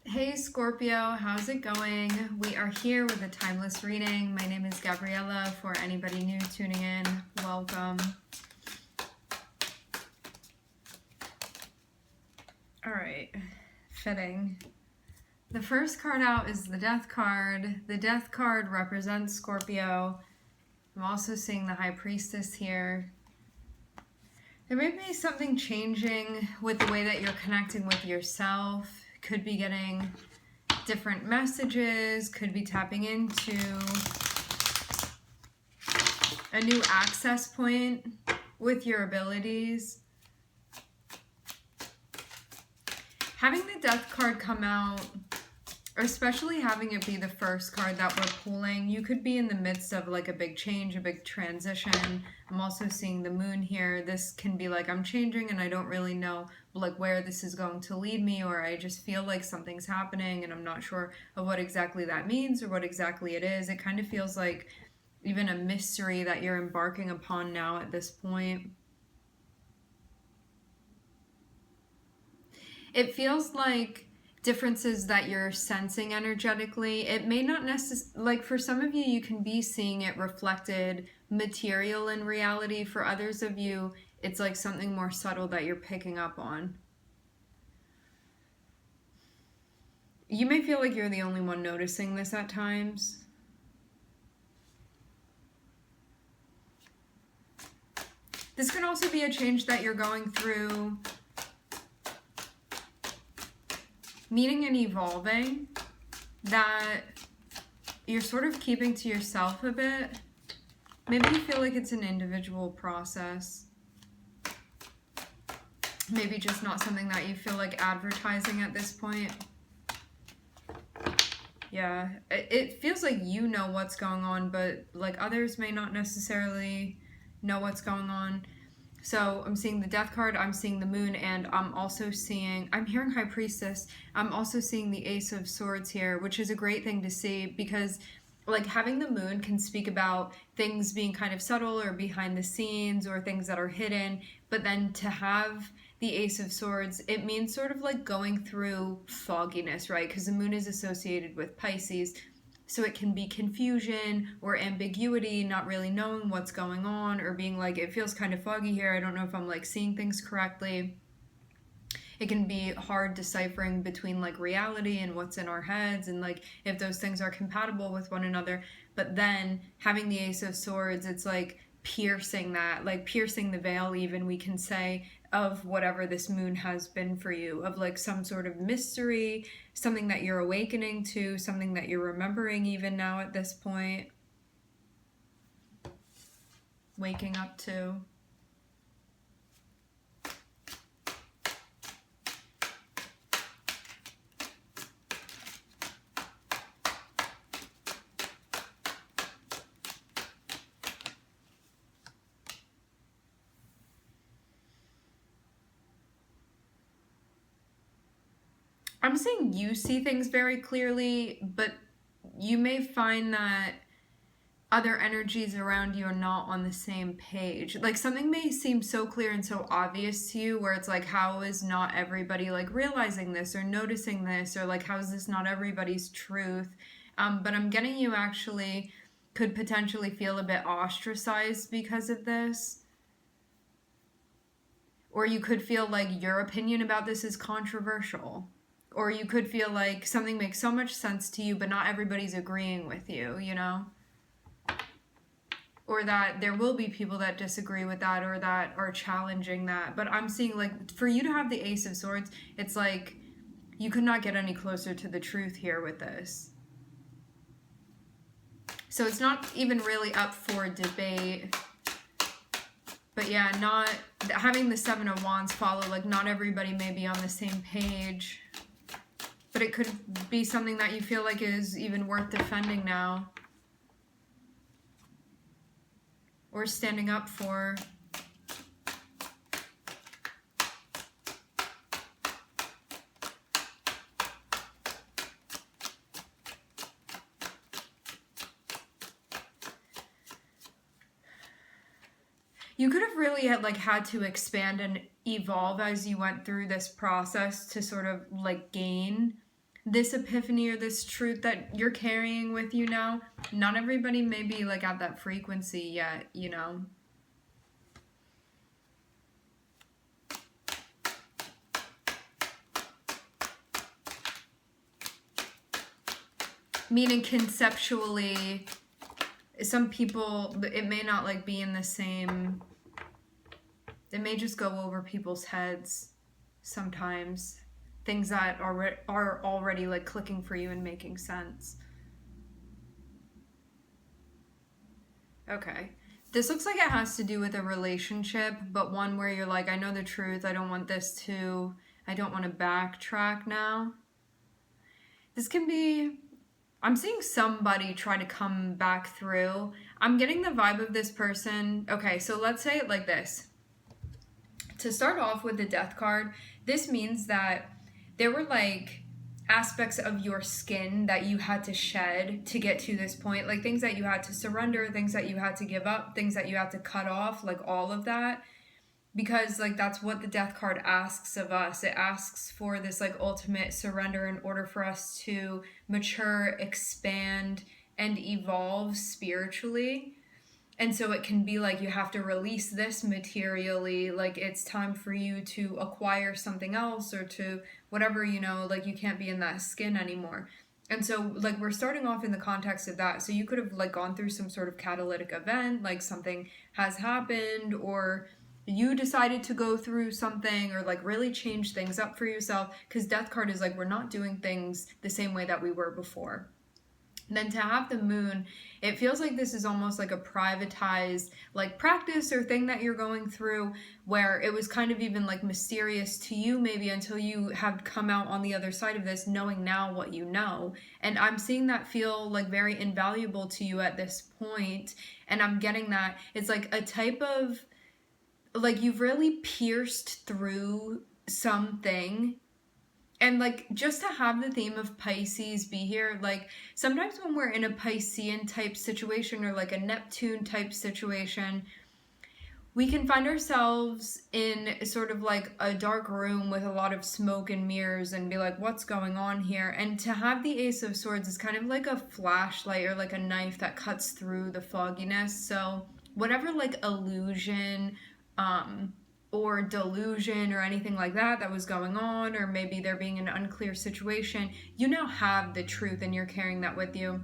Hey Scorpio, how's it going? We are here with a timeless reading. My name is Gabriella. For anybody new tuning in, welcome. All right, fitting. The first card out is the Death card. The Death card represents Scorpio. I'm also seeing the High Priestess here. There may be something changing with the way that you're connecting with yourself. Could be getting different messages, could be tapping into a new access point with your abilities. Having the Death card come out, or especially having it be the first card that we're pulling, you could be in the midst of like a big change, a big transition. I'm also seeing the Moon here. This can be like I'm changing and I don't really know like where this is going to lead me, or I just feel like something's happening and I'm not sure of what exactly that means or what exactly it is. It kind of feels like even a mystery that you're embarking upon now at this point. It feels like differences that you're sensing energetically. It may not necessarily, like for some of you, you can be seeing it reflected material in reality. For others of you, it's like something more subtle that you're picking up on. You may feel like you're the only one noticing this at times. This can also be a change that you're going through, meeting and evolving, that you're sort of keeping to yourself a bit. Maybe you feel like it's an individual process. Maybe just not something that you feel like advertising at this point. Yeah, it feels like you know what's going on, but like others may not necessarily know what's going on. So I'm seeing the Death card, I'm seeing the Moon, and I'm also seeing, I'm hearing High Priestess. I'm also seeing the Ace of Swords here, which is a great thing to see because like having the Moon can speak about things being kind of subtle or behind the scenes or things that are hidden, but then to have the Ace of Swords, it means sort of like going through fogginess, right? Because the Moon is associated with Pisces. So it can be confusion or ambiguity, not really knowing what's going on, or being like, it feels kind of foggy here. I don't know if I'm like seeing things correctly. It can be hard deciphering between like reality and what's in our heads and like if those things are compatible with one another. But then having the Ace of Swords, it's like piercing that, like piercing the veil even, we can say, of whatever this moon has been for you, of like some sort of mystery, something that you're awakening to, something that you're remembering even now at this point, waking up to. I'm saying you see things very clearly, but you may find that other energies around you are not on the same page. Like something may seem so clear and so obvious to you where it's like, how is not everybody like realizing this or noticing this, or like how is this not everybody's truth? But I'm getting you actually could potentially feel a bit ostracized because of this. Or you could feel like your opinion about this is controversial. Or you could feel like something makes so much sense to you, but not everybody's agreeing with you, you know? Or that there will be people that disagree with that or that are challenging that. But I'm seeing like for you to have the Ace of Swords, it's like you could not get any closer to the truth here with this. So it's not even really up for debate. But yeah, not having the Seven of Wands follow, like not everybody may be on the same page. But it could be something that you feel like is even worth defending now. Or standing up for. You could have really had to expand and evolve as you went through this process to sort of like gain this epiphany or this truth that you're carrying with you now, not everybody may be like at that frequency yet, you know. Meaning conceptually, some people, it may not like be in the same, it may just go over people's heads sometimes. Things that are already like clicking for you and making sense. Okay. This looks like it has to do with a relationship, but one where you're like, I know the truth, I don't want to backtrack now. This can be, I'm seeing somebody try to come back through. I'm getting the vibe of this person. Okay, so let's say it like this. To start off with the death card, this means that there were like aspects of your skin that you had to shed to get to this point, like things that you had to surrender, things that you had to give up, things that you had to cut off, like all of that, because like that's what the death card asks of us. It asks for this like ultimate surrender in order for us to mature, expand, and evolve spiritually. And so it can be like you have to release this materially, like it's time for you to acquire something else or to whatever, you know, like you can't be in that skin anymore. And so like we're starting off in the context of that. So you could have like gone through some sort of catalytic event, like something has happened, or you decided to go through something or like really change things up for yourself, because death card is like we're not doing things the same way that we were before. Then to have the moon, it feels like this is almost like a privatized like practice or thing that you're going through, where it was kind of even like mysterious to you maybe until you have come out on the other side of this, knowing now what you know. And I'm seeing that feel like very invaluable to you at this point. And I'm getting that it's like a type of like you've really pierced through something. And like just to have the theme of Pisces be here, like sometimes when we're in a Piscean type situation or like a Neptune type situation, we can find ourselves in sort of like a dark room with a lot of smoke and mirrors and be like, what's going on here? And to have the Ace of Swords is kind of like a flashlight or like a knife that cuts through the fogginess. So whatever like illusion, or delusion or anything like that was going on, or maybe there being an unclear situation, you now have the truth and you're carrying that with you.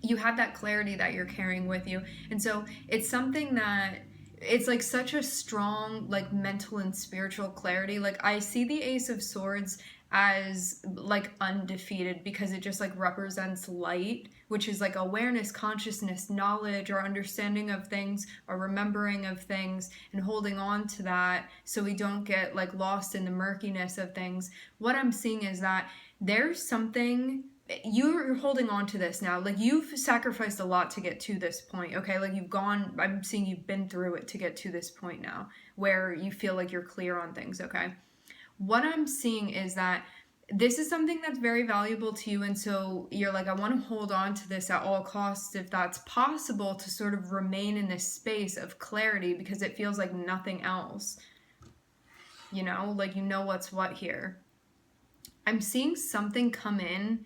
You have that clarity that you're carrying with you. And so it's something that it's like such a strong like mental and spiritual clarity. Like I see the Ace of Swords as like undefeated because it just like represents light, which is like awareness, consciousness, knowledge, or understanding of things, or remembering of things, and holding on to that so we don't get like lost in the murkiness of things. What I'm seeing is that there's something you're holding on to this now. Like you've sacrificed a lot to get to this point, okay? Like I'm seeing you've been through it to get to this point now where you feel like you're clear on things, okay? What I'm seeing is that this is something that's very valuable to you, and so you're like, I want to hold on to this at all costs if that's possible, to sort of remain in this space of clarity because it feels like nothing else. You know, like you know what's what here. I'm seeing something come in,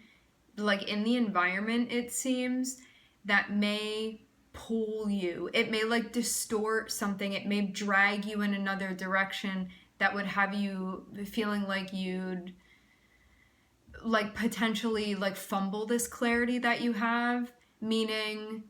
like in the environment, it seems, that may pull you. It may like distort something. It may drag you in another direction that would have you feeling like you'd like potentially like fumble this clarity that you have. Meaning,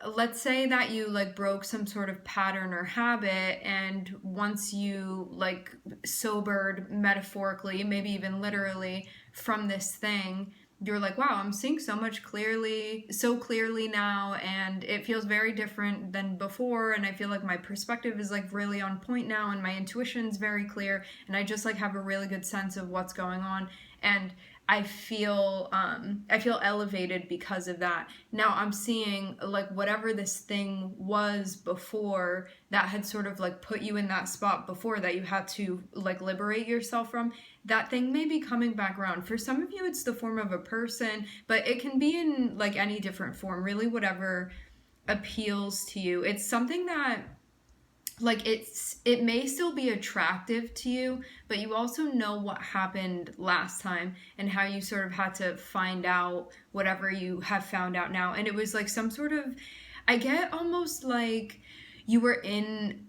let's say that you like broke some sort of pattern or habit, and once you like sobered metaphorically, maybe even literally, from this thing, you're like, wow, I'm seeing so clearly now, and it feels very different than before, and I feel like my perspective is like really on point now, and my intuition's very clear, and I just like have a really good sense of what's going on, and I feel elevated because of that. Now I'm seeing like whatever this thing was before that had sort of like put you in that spot before that you had to like liberate yourself from, that thing may be coming back around. For some of you it's the form of a person, but it can be in like any different form, really whatever appeals to you. It's something that like it may still be attractive to you, but you also know what happened last time and how you sort of had to find out whatever you have found out now. And it was like some sort of, I get almost like you were in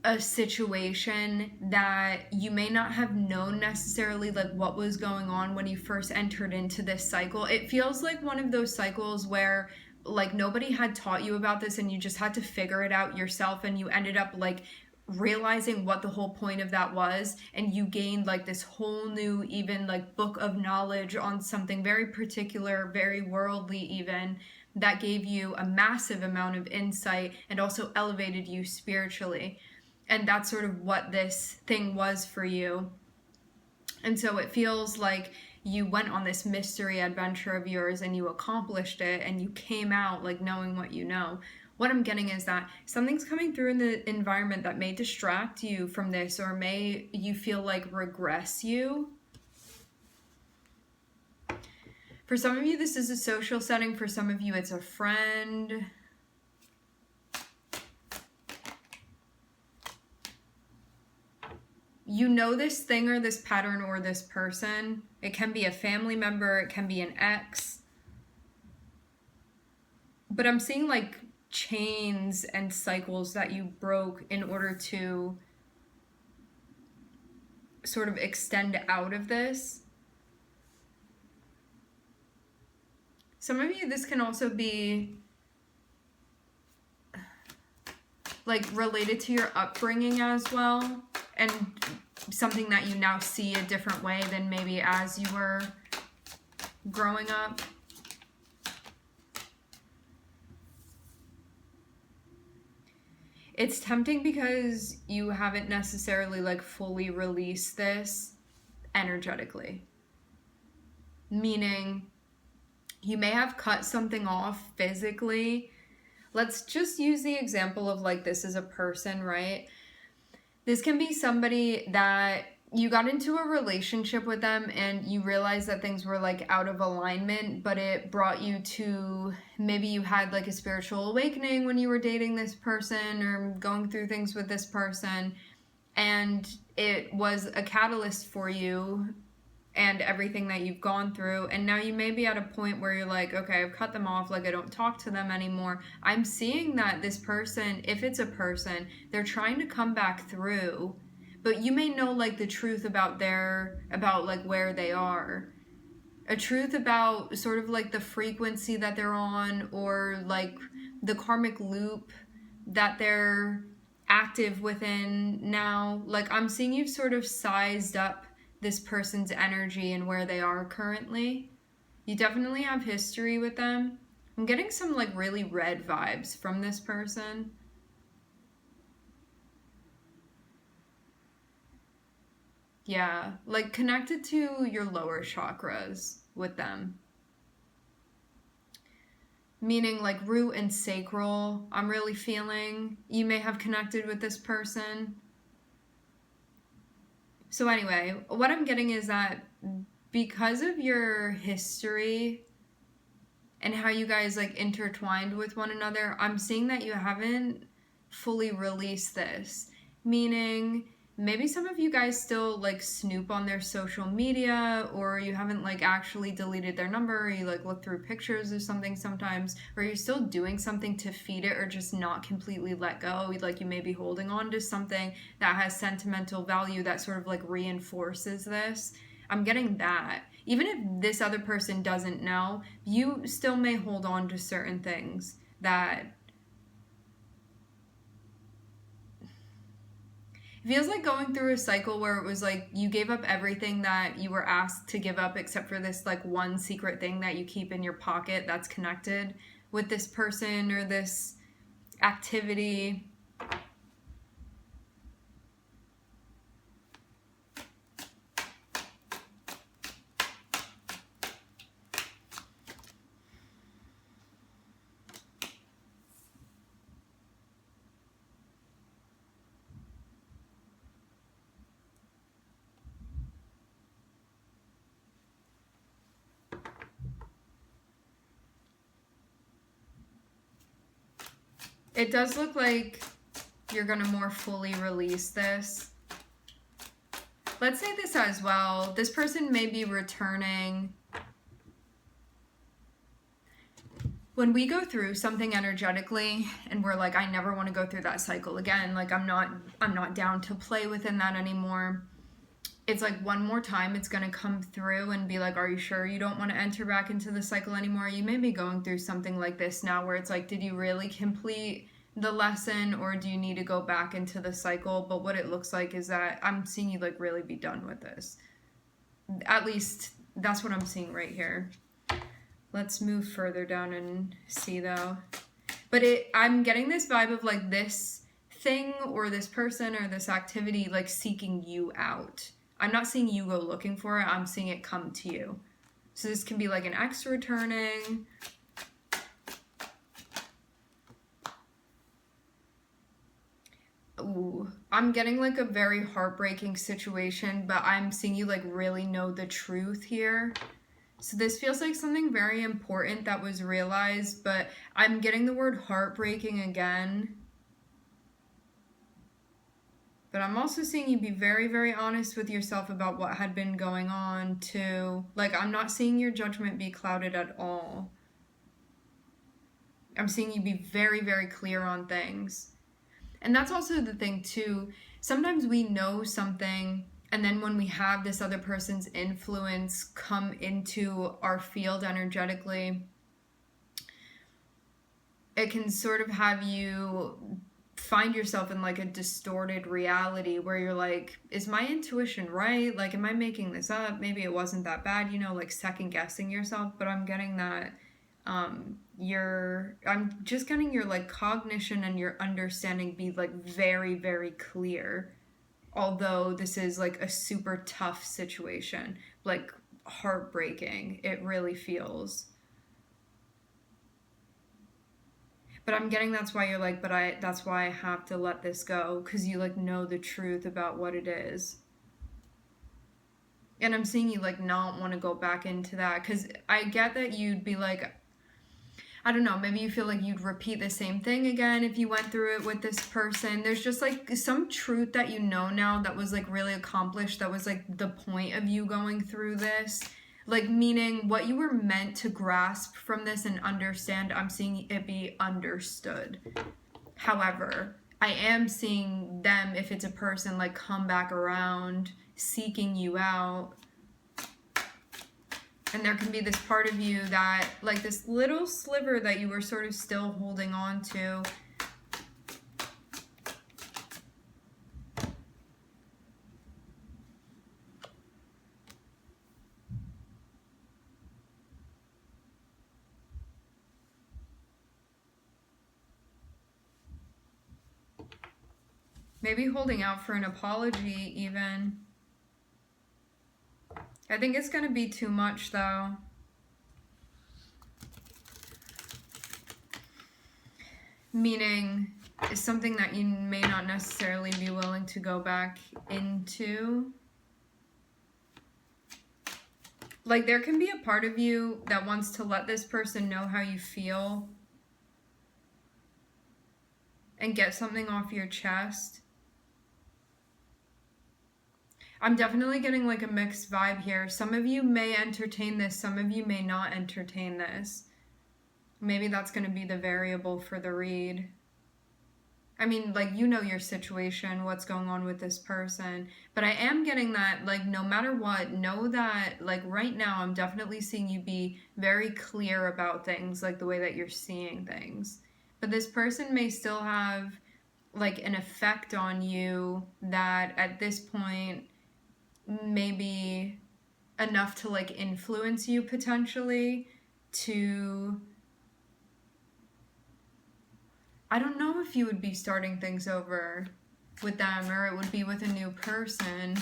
a situation that you may not have known necessarily like what was going on when you first entered into this cycle. It feels like one of those cycles where like nobody had taught you about this and you just had to figure it out yourself, and you ended up like realizing what the whole point of that was, and you gained like this whole new even like book of knowledge on something very particular, very worldly even, that gave you a massive amount of insight and also elevated you spiritually. And that's sort of what this thing was for you. And so it feels like you went on this mystery adventure of yours and you accomplished it and you came out like knowing what you know. What I'm getting is that something's coming through in the environment that may distract you from this, or may you feel like regress you. For some of you, this is a social setting. For some of you, it's a friend. You know this thing or this pattern or this person. It can be a family member, it can be an ex. But I'm seeing like chains and cycles that you broke in order to sort of extend out of this. Some of you, this can also be like related to your upbringing as well, and something that you now see a different way than maybe as you were growing up. It's tempting because you haven't necessarily like fully released this energetically. Meaning you may have cut something off physically. Let's just use the example of like this is a person, right? This can be somebody that you got into a relationship with them and you realized that things were like out of alignment, but it brought you to, maybe you had like a spiritual awakening when you were dating this person or going through things with this person, and it was a catalyst for you and everything that you've gone through. And now you may be at a point where you're like, okay, I've cut them off, like I don't talk to them anymore. I'm seeing that this person, if it's a person, they're trying to come back through, but you may know like the truth about like where they are. A truth about sort of like the frequency that they're on, or like the karmic loop that they're active within now. Like I'm seeing you've sort of sized up this person's energy and where they are currently. You definitely have history with them. I'm getting some like really red vibes from this person. Yeah, like connected to your lower chakras with them. Meaning like root and sacral, I'm really feeling. You may have connected with this person. So anyway, what I'm getting is that because of your history and how you guys like intertwined with one another, I'm seeing that you haven't fully released this. Meaning maybe some of you guys still like snoop on their social media, or you haven't like actually deleted their number, or you like look through pictures or something sometimes, or you're still doing something to feed it or just not completely let go. Like you may be holding on to something that has sentimental value that sort of like reinforces this. I'm getting that. Even if this other person doesn't know, you still may hold on to certain things that it feels like going through a cycle where it was like you gave up everything that you were asked to give up except for this like one secret thing that you keep in your pocket that's connected with this person or this activity. It does look like you're going to more fully release this. Let's say this as well. This person may be returning. When we go through something energetically and we're like, I never want to go through that cycle again, like I'm not down to play within that anymore. It's like one more time it's going to come through and be like, are you sure you don't want to enter back into the cycle anymore? You may be going through something like this now where it's like, did you really complete the lesson or do you need to go back into the cycle? But what it looks like is that I'm seeing you like really be done with this. At least that's what I'm seeing right here. Let's move further down and see though. But I'm getting this vibe of like this thing or this person or this activity like seeking you out. I'm not seeing you go looking for it. I'm seeing it come to you. So this can be like an ex returning. Ooh, I'm getting like a very heartbreaking situation, but I'm seeing you like really know the truth here. So this feels like something very important that was realized, but I'm getting the word heartbreaking again. But I'm also seeing you be very, very honest with yourself about what had been going on too. Like, I'm not seeing your judgment be clouded at all. I'm seeing you be very, very clear on things. And that's also the thing too. Sometimes we know something, and then when we have this other person's influence come into our field energetically, it can sort of have you find yourself in like a distorted reality where you're like, is my intuition right? Like, am I making this up? Maybe it wasn't that bad, you know, like second guessing yourself. But I'm getting that I'm just getting your like cognition and your understanding be like very, very clear. Although this is like a super tough situation, like heartbreaking, it really feels. But I'm getting that's why you're like, that's why I have to let this go, because you like know the truth about what it is. And I'm seeing you like not want to go back into that, because I get that you'd be like, I don't know, maybe you feel like you'd repeat the same thing again if you went through it with this person. There's just like some truth that you know now that was like really accomplished, that was like the point of you going through this. Like, meaning what you were meant to grasp from this and understand, I'm seeing it be understood. However, I am seeing them, if it's a person, like come back around, seeking you out. And there can be this part of you that, like this little sliver that you were sort of still holding on to. Maybe holding out for an apology even. I think it's going to be too much though. Meaning it's something that you may not necessarily be willing to go back into. Like, there can be a part of you that wants to let this person know how you feel and get something off your chest. I'm definitely getting like a mixed vibe here. Some of you may entertain this, some of you may not entertain this. Maybe that's going to be the variable for the read. I mean, like, you know your situation, what's going on with this person. But I am getting that, like, no matter what, know that, like, right now I'm definitely seeing you be very clear about things, like the way that you're seeing things. But this person may still have, like, an effect on you that at this point maybe enough to like influence you potentially to, I don't know if you would be starting things over with them or it would be with a new person.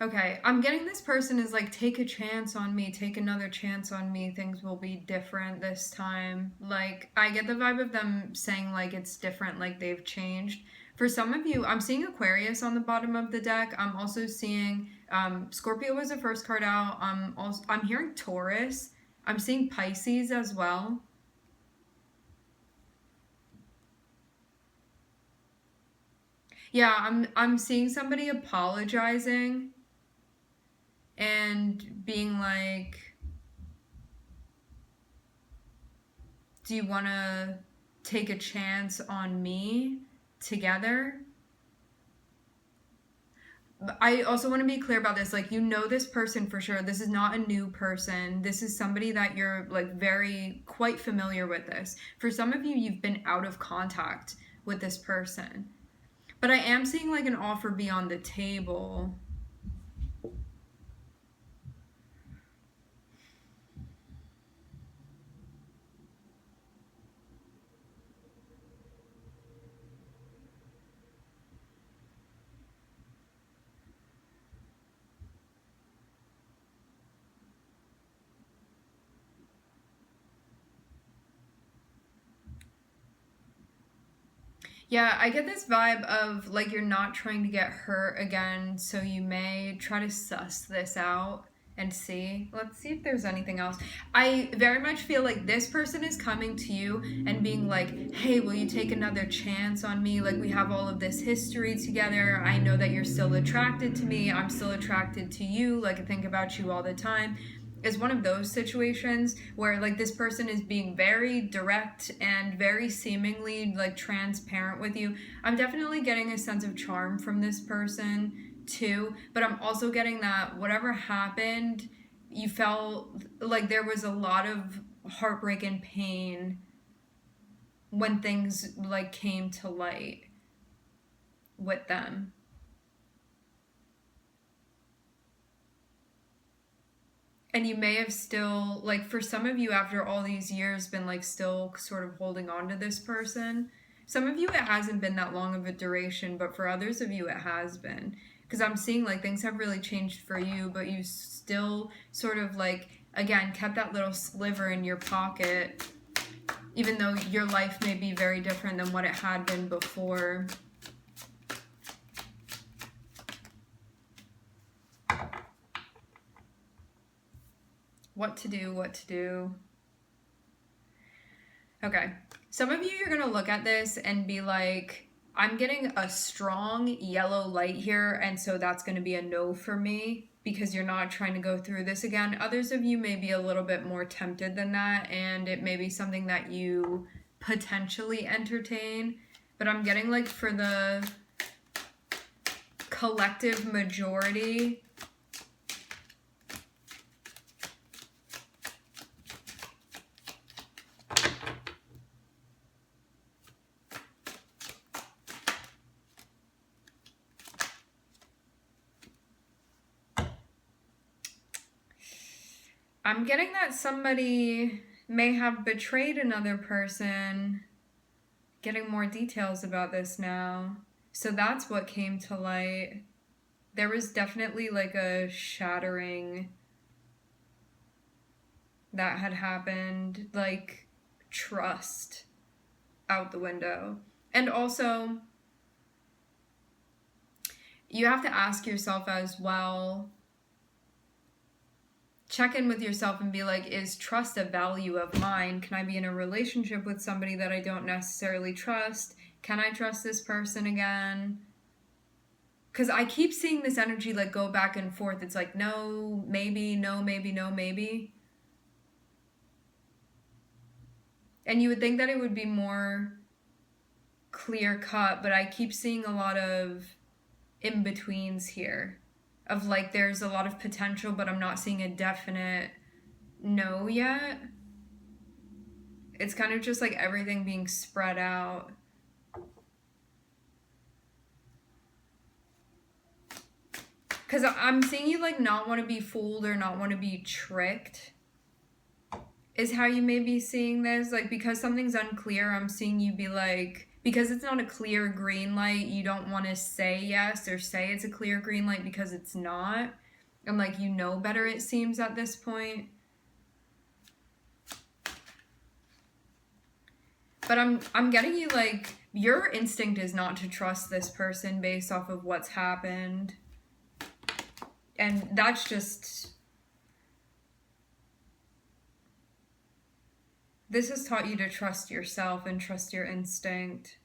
Okay, I'm getting this person is like, take a chance on me, take another chance on me, things will be different this time. Like, I get the vibe of them saying like it's different, like they've changed. For some of you, I'm seeing Aquarius on the bottom of the deck. I'm also seeing Scorpio was the first card out. I'm hearing Taurus. I'm seeing Pisces as well. Yeah, I'm seeing somebody apologizing and being like, do you want to take a chance on me together? I also want to be clear about this. Like, you know this person for sure. This is not a new person. This is somebody that you're like very quite familiar with this. For some of you, you've been out of contact with this person. But I am seeing like an offer be on the table. Yeah, I get this vibe of like you're not trying to get hurt again, so you may try to suss this out and see. Let's see if there's anything else. I very much feel like this person is coming to you and being like, hey, will you take another chance on me? Like, we have all of this history together. I know that you're still attracted to me. I'm still attracted to you. Like, I think about you all the time. Is one of those situations where like this person is being very direct and very seemingly like transparent with you. I'm definitely getting a sense of charm from this person too, but I'm also getting that whatever happened, you felt like there was a lot of heartbreak and pain when things like came to light with them. And you may have still, like, for some of you after all these years, been like still sort of holding on to this person. Some of you, it hasn't been that long of a duration, but for others of you, it has been. Because I'm seeing like things have really changed for you, but you still sort of like, again, kept that little sliver in your pocket, even though your life may be very different than what it had been before. What to do, what to do. Okay. Some of you, you're going to look at this and be like, I'm getting a strong yellow light here, and so that's going to be a no for me because you're not trying to go through this again. Others of you may be a little bit more tempted than that, and it may be something that you potentially entertain. But I'm getting like for the collective majority, I'm getting that somebody may have betrayed another person. Getting more details about this now. So that's what came to light. There was definitely like a shattering that had happened, like trust out the window. And also, you have to ask yourself as well, check in with yourself and be like, is trust a value of mine? Can I be in a relationship with somebody that I don't necessarily trust? Can I trust this person again? Because I keep seeing this energy like go back and forth. It's like, no, maybe, no, maybe, no, maybe. And you would think that it would be more clear cut, but I keep seeing a lot of in-betweens here. Of like, there's a lot of potential, but I'm not seeing a definite no yet. It's kind of just like everything being spread out. Because I'm seeing you like not want to be fooled or not want to be tricked. Is how you may be seeing this. Like, because something's unclear, I'm seeing you be like, because it's not a clear green light, you don't want to say yes or say it's a clear green light because it's not. And like, you know better, it seems, at this point. But I'm getting you, like, your instinct is not to trust this person based off of what's happened. And that's just... This has taught you to trust yourself and trust your instinct.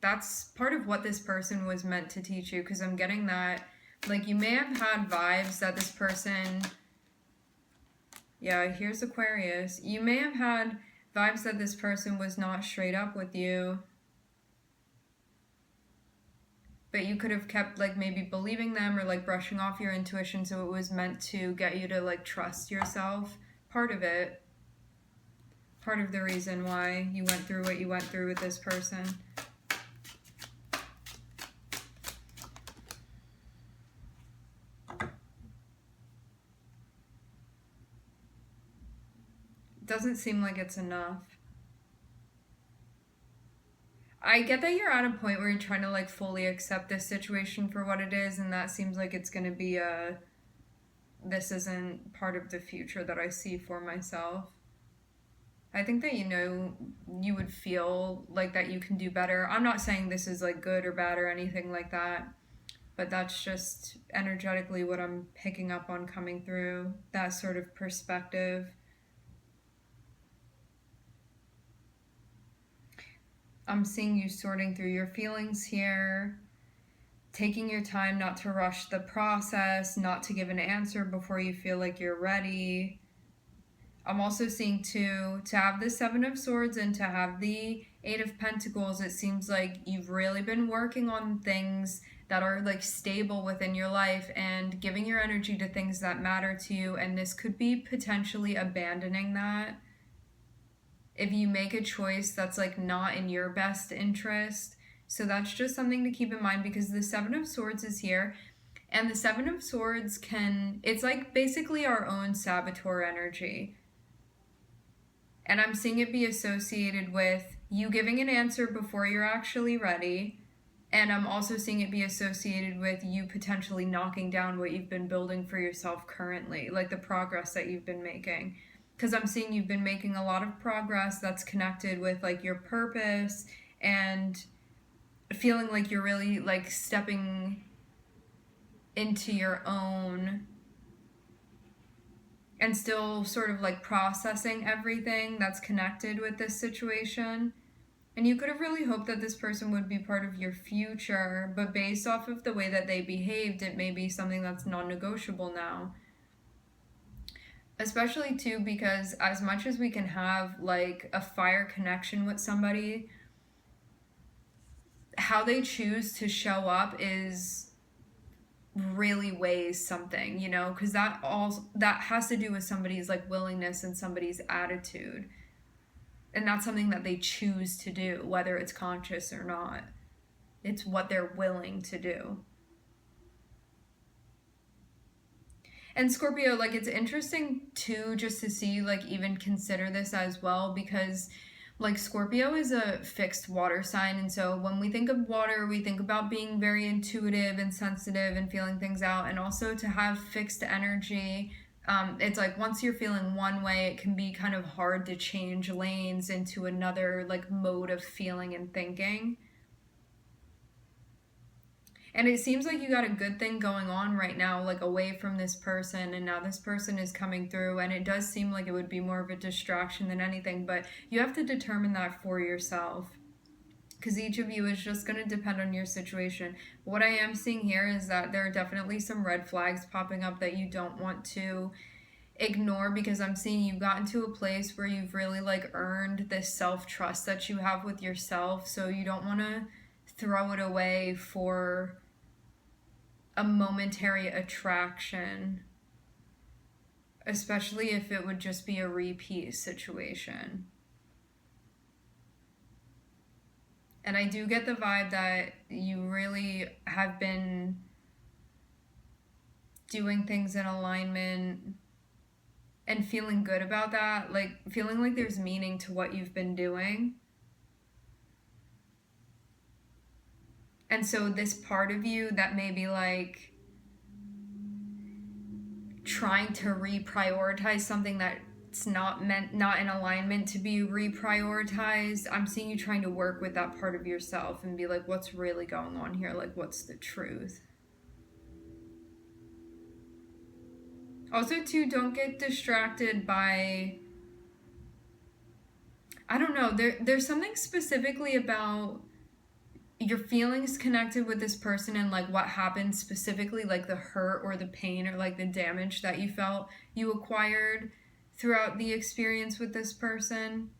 That's part of what this person was meant to teach you, because I'm getting that, like, you may have had vibes that this person... Yeah, here's Aquarius. You may have had vibes that this person was not straight up with you. But you could have kept, like, maybe believing them or, like, brushing off your intuition, so it was meant to get you to, like, trust yourself. Part of it. Part of the reason why you went through what you went through with this person. Doesn't seem like it's enough. I get that you're at a point where you're trying to, like, fully accept this situation for what it is, and that seems like it's going to be a... This isn't part of the future that I see for myself. I think that, you know, you would feel like that you can do better. I'm not saying this is, like, good or bad or anything like that, but that's just energetically what I'm picking up on coming through, that sort of perspective. I'm seeing you sorting through your feelings here, taking your time not to rush the process, not to give an answer before you feel like you're ready. I'm also seeing, too, to have the Seven of Swords and to have the Eight of Pentacles, it seems like you've really been working on things that are, like, stable within your life and giving your energy to things that matter to you, and this could be potentially abandoning that. If you make a choice that's, like, not in your best interest. So that's just something to keep in mind, because the Seven of Swords is here, and the Seven of Swords it's like basically our own saboteur energy. And I'm seeing it be associated with you giving an answer before you're actually ready, and I'm also seeing it be associated with you potentially knocking down what you've been building for yourself currently, like the progress that you've been making. Because I'm seeing you've been making a lot of progress that's connected with, like, your purpose and feeling like you're really, like, stepping into your own and still sort of, like, processing everything that's connected with this situation. And you could have really hoped that this person would be part of your future, but based off of the way that they behaved, it may be something that's non-negotiable now. Especially, too, because as much as we can have, like, a fire connection with somebody, how they choose to show up is really weighs something, you know, because that has to do with somebody's, like, willingness and somebody's attitude. And that's something that they choose to do, whether it's conscious or not. It's what they're willing to do. And Scorpio, like, it's interesting, too, just to see, like, even consider this as well, because, like, Scorpio is a fixed water sign, and so when we think of water, we think about being very intuitive and sensitive and feeling things out, and also to have fixed energy. It's like once you're feeling one way, it can be kind of hard to change lanes into another, like, mode of feeling and thinking. And it seems like you got a good thing going on right now, like, away from this person, and now this person is coming through, and it does seem like it would be more of a distraction than anything, but you have to determine that for yourself, because each of you is just going to depend on your situation. What I am seeing here is that there are definitely some red flags popping up that you don't want to ignore, because I'm seeing you've gotten to a place where you've really, like, earned this self-trust that you have with yourself, so you don't want to throw it away for a momentary attraction, especially if it would just be a repeat situation. And I do get the vibe that you really have been doing things in alignment and feeling good about that, like, feeling like there's meaning to what you've been doing. And so this part of you that may be, like, trying to reprioritize something that it's not in alignment to be reprioritized. I'm seeing you trying to work with that part of yourself and be like, what's really going on here? Like, what's the truth? Also, too, don't get distracted by, I don't know, there's something specifically about your feelings connected with this person and like what happened specifically, like the hurt or the pain or like the damage that you felt you acquired throughout the experience with this person.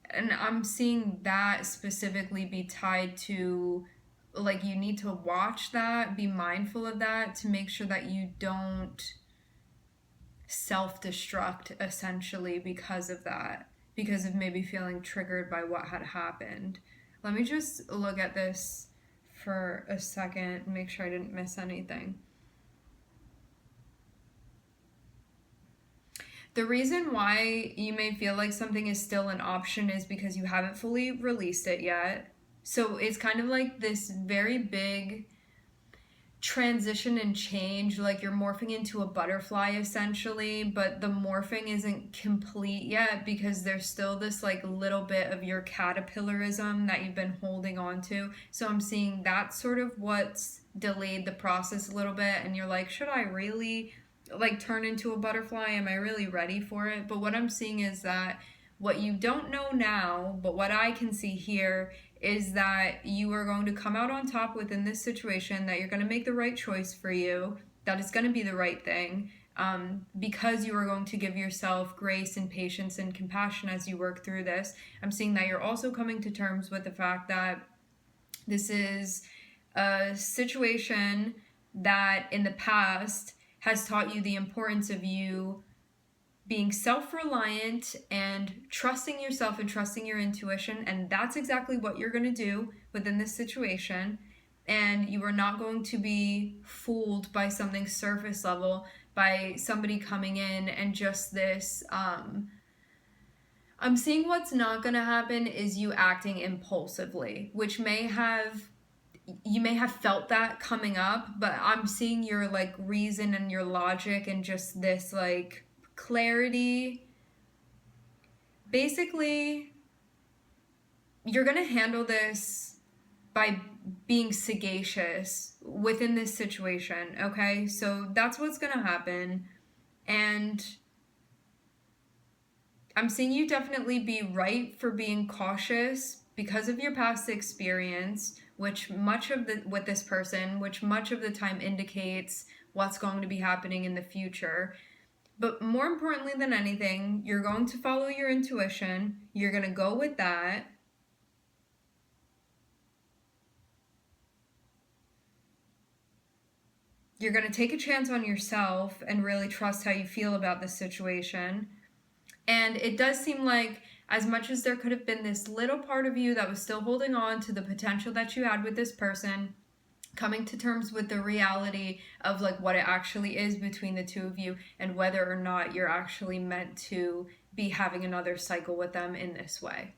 And I'm seeing that specifically be tied to, like, you need to watch that, be mindful of that to make sure that you don't self-destruct essentially because of that, because of maybe feeling triggered by what had happened. Let me just look at this for a second, make sure I didn't miss anything. The reason why you may feel like something is still an option is because you haven't fully released it yet. So it's kind of like this very big transition and change, like you're morphing into a butterfly essentially, but the morphing isn't complete yet because there's still this like little bit of your caterpillarism that you've been holding on to. So I'm seeing that's sort of what's delayed the process a little bit, and you're like, should I really like turn into a butterfly? Am I really ready for it? But what I'm seeing is that what you don't know now, but what I can see here is that you are going to come out on top within this situation, that you're going to make the right choice for you, that it's going to be the right thing, because you are going to give yourself grace and patience and compassion as you work through this. I'm seeing that you're also coming to terms with the fact that this is a situation that in the past has taught you the importance of you being self-reliant and trusting yourself and trusting your intuition, and that's exactly what you're going to do within this situation. And you are not going to be fooled by something surface level, by somebody coming in and just this I'm seeing what's not going to happen is you acting impulsively, which you may have felt that coming up, but I'm seeing your like reason and your logic and just this like clarity. Basically, you're going to handle this by being sagacious within this situation, okay? So that's what's going to happen. And I'm seeing you definitely be right for being cautious because of your past experience, which much of the time indicates what's going to be happening in the future. But more importantly than anything, you're going to follow your intuition. You're going to go with that. You're going to take a chance on yourself and really trust how you feel about the situation. And it does seem like, as much as there could have been this little part of you that was still holding on to the potential that you had with this person, coming to terms with the reality of like what it actually is between the two of you and whether or not you're actually meant to be having another cycle with them in this way.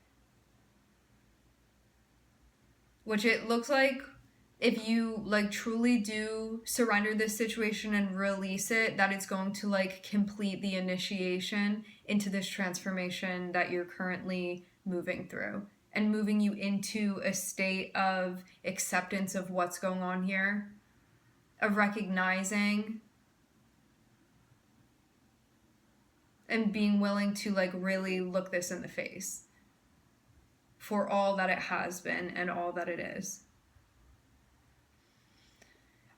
Which it looks like if you like truly do surrender this situation and release it, that it's going to like complete the initiation into this transformation that you're currently moving through, and moving you into a state of acceptance of what's going on here, of recognizing and being willing to like really look this in the face for all that it has been and all that it is.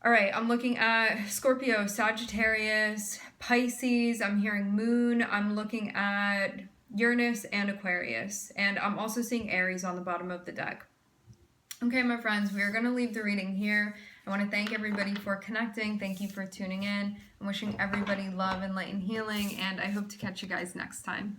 All right, I'm looking at Scorpio, Sagittarius, Pisces. I'm hearing Moon. I'm looking at Uranus and Aquarius. And I'm also seeing Aries on the bottom of the deck. Okay, my friends, we are going to leave the reading here. I want to thank everybody for connecting. Thank you for tuning in. I'm wishing everybody love and light and healing, and I hope to catch you guys next time.